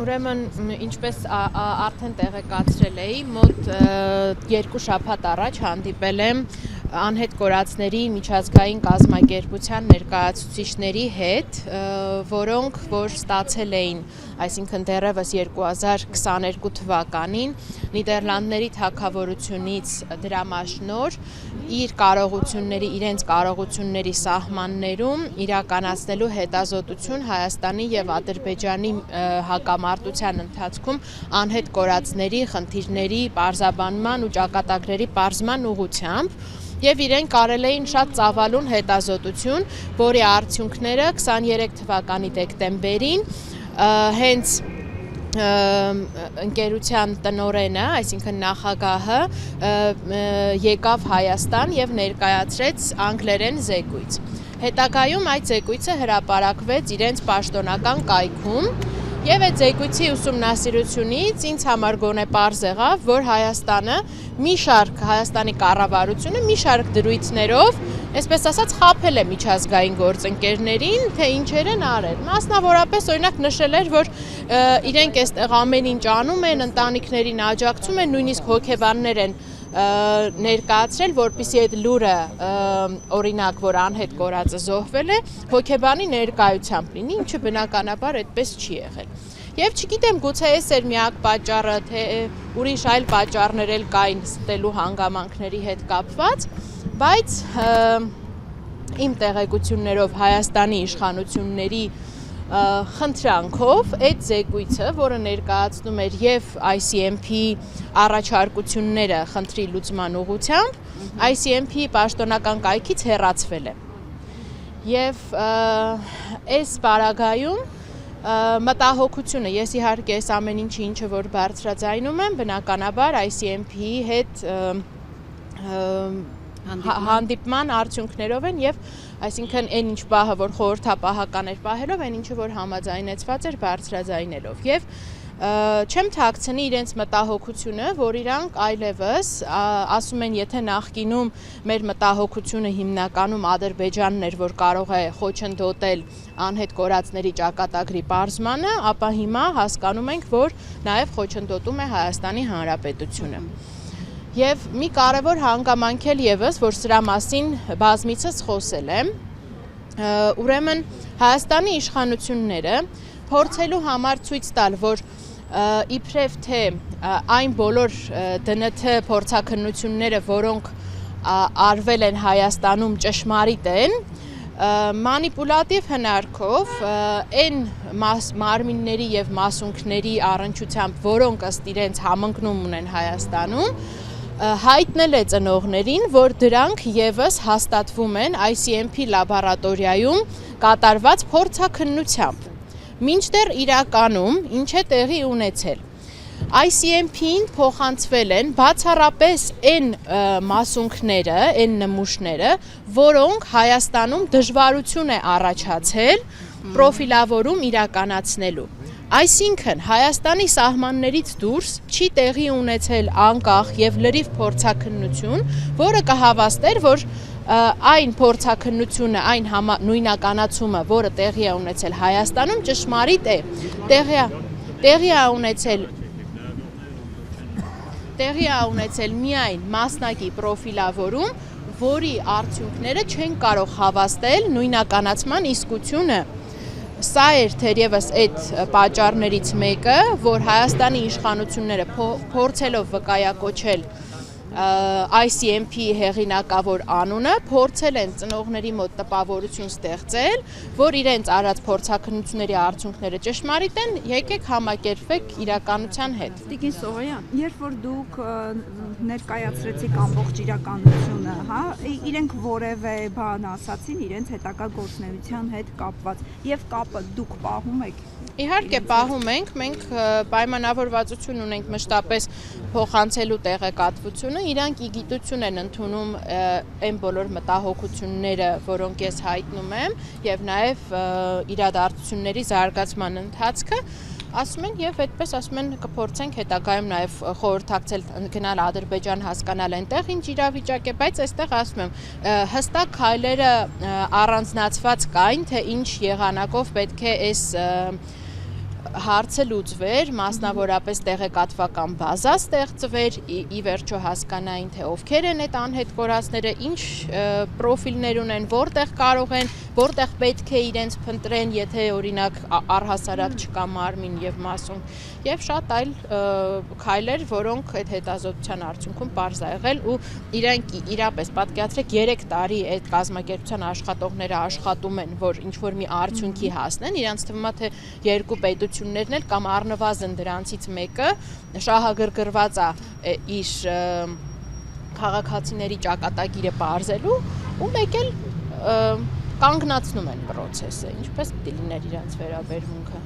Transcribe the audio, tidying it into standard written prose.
Ուրեմն ինչպես արդեն տեղեկացրել էի, մոտ 2 շաբաթ առաջ հանդիպել եմ անհետ կորածների միջազգային կազմակերպության ներկայացուցիչների հետ, որոնք որ ստացել էին, այսինքն դեռևս 2022 թվականին Նիդերլանդների թագավորությունից դրամաշնոր իրենց կարողությունների սահմաններում իրականացնելու հետազոտություն Հայաստանի եւ Ադրբեջանի հակամարտության ընթացքում անհետ կորածների խնդիրների պարզաբանման ու ճակատագրերի պարզման ուղղությամբ եւ իրենք արել էին շատ ծավալուն հետազոտություն, որի արդյունքները 23 թվականի դեկտեմբերին հենց ընկերության տնօրենը, այսինքն նախագահը եկավ Հայաստան եւ ներկայացրեց անգլերեն զեկույց։ Հետագայում այդ զեկույցը հրապարակվեց իրենց պաշտոնական կայքում եւ այդ զեկույցի ուսումնասիրությունից ինձ համար գոնե պարզ եղավ, որ Հայաստանի կառավարությունը մի շարք դրույթներով, այսպես ասած, խաբել է միջազգային գործընկերներին, թե ինչեր են արել։ Մասնավորապես օրինակ նշել էր, որ իրենք այստեղ ամեն ինչ անում են, ընտանիքներին աջակցում են, նույնիսկ հոգեբաններ են ներկայացրել, որպեսզի այդ լուրը օրինակ, որ անհետ կորածը զոհվել է, հոգեբանի ներկայությամբ լինի, ինչը բնականաբար այդպես չի եղել։ Եվ չգիտեմ, գուցե այս էր միակ պատճառը, թե ուրիշ այլ պատճառներ էլ կային ստելու հանգամանքների հետ կապված, բայց իմ տեղեկություններով Հայաստանի իշխանությունների խնդրանքով այդ զեկույցը, որը ներկայացնում էր եւ ICMP առաջարկությունները խնդրի լուծման ուղղությամբ, ICMP պաշտոնական կայքից հեռացվել է։ Եվ այս պարագայում մտահոգությունը, ես իհարկե այս ամեն ինչը որ բարձրաձայնում եմ, բնականաբար ICMP-ի հետ հանդիպման արդյունքներով են եւ այսինքն այն ինչ պահը, որ խորհրդապահական էր պահելով, այն ինչը որ համաձայնեցված էր բարձրաձայնելով եւ չեմ թաքցնի իրենց մտահոգությունը, որ իրանք այլևս ասում են, եթե նախկինում մեր մտահոգությունը հիմնականում Ադրբեջանն էր, որ կարող է խոչընդոտել անհետ կորածների ճակատագրի պարզմանը, ապա հիմա հասկանում ենք, որ նաեւ խոչընդոտում է Հայաստանի Հանրապետությունը։ Եվ մի կարևոր հանգամանք էլ եւս, որ սրա մասին բազմիցս խոսել եմ, ուրեմն Հայաստանի իշխանությունները փորձելու համար ցույց տալ, որ իբրև թե այն բոլոր ԴՆԹ փորձաքննությունները, որոնք արվել են Հայաստանում ճշմարիտ են, մանիպուլատիվ հնարքով այն մարմինների եւ մասունքների առնչությամբ, որոնք ըստ իրենց համընկնում ունեն Հայաստանում, հայտնել է ծնողներին, որ դրանք եւս հաստատվում են ICMP լաբորատորիայում կատարված փորձաքննությամբ։ Մինչդեռ իրականում ինչ է տեղի ունեցել։ ICMP-ին փոխանցվել են բացառապես այն մասունքները, այն նմուշները, որոնք Հայաստանում դժվարություն է առաջացել պրոֆիլավորում իրականացնելու։ Այսինքն Հայաստանի սահմաններից դուրս չի տեղի ունեցել անկախ եւ լրիվ փորձաքննություն, որը կհավաստեր, որ այն փորձաքննությունը, այն նույնականացումը, որը տեղի է ունեցել Հայաստանում, ճշմարիտ է, տեղի է ունեցել միայն մասնակի պրոֆիլավորում, որի արդյունքները չեն կարող հավաստել նույնականացման իսկությունը։ Սա էր թերևս այդ պատճառներից մեկը, որ Հայաստանի իշխանությունները փորձելով վկայակոչել ICMP հեղինակավոր անունը, փորձել են ծնողների մոտ տպավորություն ստեղծել, որ իրենց արած փորձաքննությունների արդյունքները ճշմարիտ են, եկեք համակերպվեք իրականության հետ։ Տիկին Սողոյան, երբ որ դուք ներկայացրեցիք ամբողջ իրականությունը, իրենք որևէ բան ասացին իրենց հետագա գործունեության հետ կապված եւ կապը դուք պահում եք։ Իհարկե պահում ենք, մենք պայմանավորվածություն ունենք մշտապես փոխանցելու տեղեկատվությունը, իրանք իգիտություն են ընդունում այն բոլոր մտահոգությունները, որոնք ես հայտնում եմ, եւ նաեւ իրադարձությունների զարգացման ընթացքը, ասում են եւ այդպես ասում են կփորձենք հետագայում նաեւ խորհրդակցել գնալ Ադրբեջան հասկանալ այնտեղ ինչ իրավիճակ է, բայց այստեղ ասում եմ հստակ քայլերը առանձնացված կային, թե ինչ եղանակով պետք է այս հարցը լուծվեր, մասնավորապես տեղեկատվական բազա ստեղծվեր, ի վերջո հասկանային, թե ովքեր են այդ անհետ կորածները, ինչ պրոֆիլներ ունեն, որտեղ կարող են, որտեղ պետք է իրենց փնտրեն, եթե օրինակ առհասարակ չկա մարմին եւ մասում, եւ շատ այլ քայլեր, որոնք այդ հետազոտության արդյունքում պարզ ա եղել ու իրանք իրապես պատկերացրեք 3 տարի այդ կազմակերպության աշխատողները աշխատում են, որ ինչ որ մի արդյունքի հասնեն, իրանց թվում է թե երկու պետություններն էլ կամ առնվազն դրանցից մեկը շահագրգռված է իր քաղաքացիների ճակատագիրը բարձելու ու մեկ էլ կանգնացնում են process-ը, ինչպես պիտի լիներ իրանց վերաբերմունքը։